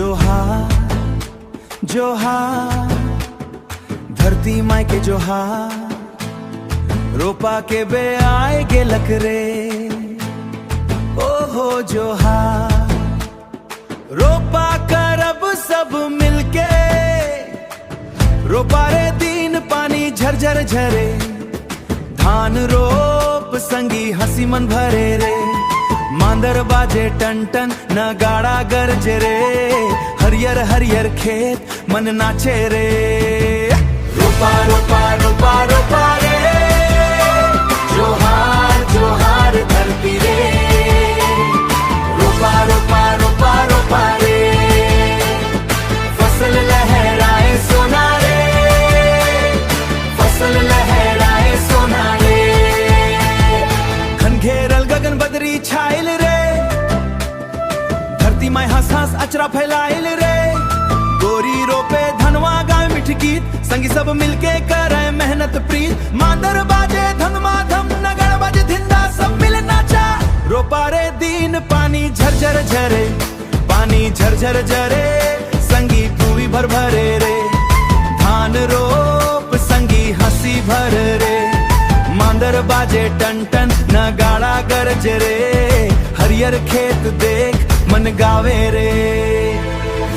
जोहार जोहार धरती माई के जोहार, रोपा के बे आएगे लकरे। ओहो जोहार, रोपा कर अब सब मिलके, रोपा रे दिन पानी झरझर झरे, धान रोप संगी हंसी मन भरे रे। मांदर बाजे टन टन नगाड़ा गरजे रे, हरियर हरियर खेत मन नाचे रे। रोपा रोपा रोपा रोपा रे, जोहार जोहार धरती रे। रोपा रोपा रोपा रोपा रे, फसल लहराए सोना रे, फसल लहराए सोना रे। घेरल गगन बदरी छाइल रे, धरती माई हंस हंस अचरा फैलाइल रे। गोरी रोपे धनवा गाय मिठ गीत, संगी सब मिलके करे मेहनत प्रीत। मांदर बाजे धनमा धम नगड़ बाजे धिंदा, सब मिल नाचा। रोपा रे दिन पानी झरझर झरे, पानी झरझर झरे, संगी तूवी भर भरे रे। धान रोप संगी हंसी भर रे, मांदर बाजे टन टन नगाड़ा गरज रे। हरियर खेत देख मन गावे रे,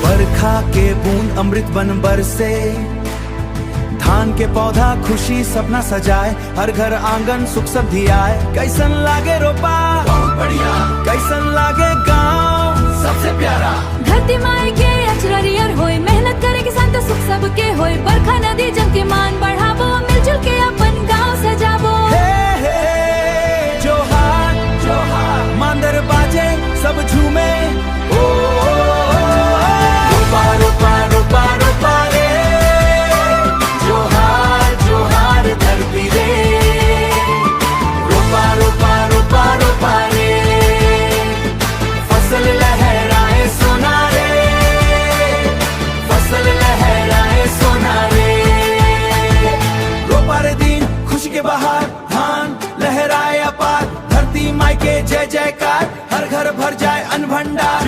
बरखा के बूंद अमृत बन बरसे। धान के पौधा खुशी सपना सजाए, हर घर आंगन सुख समृद्धि आए। कैसन लागे रोपा बहुत बढ़िया, कैसन लागे गांव सबसे प्यारा। धरती माई के अचररियर होए, मेहनत करे किसान तो सुख सबके होए। बरखा नदी जम के मान बढ़ावो, मिलजुल के अपन गांव सजावो। जोहार जोहार मांदर बाजे सब झूमे। ओ रोपा रोपा रोपा रोपा रे, जोहार जोहार धरती रे। रोपा रोपा रोपा रोपा रे, फसल लहराए सोना रे, फसल लहराए सोना रे। रोपा रे दिन खुशी के बहार, धान लहराए अपार। धरती माई के जय जयकार, हर घर भर जाए अन्न भंडार।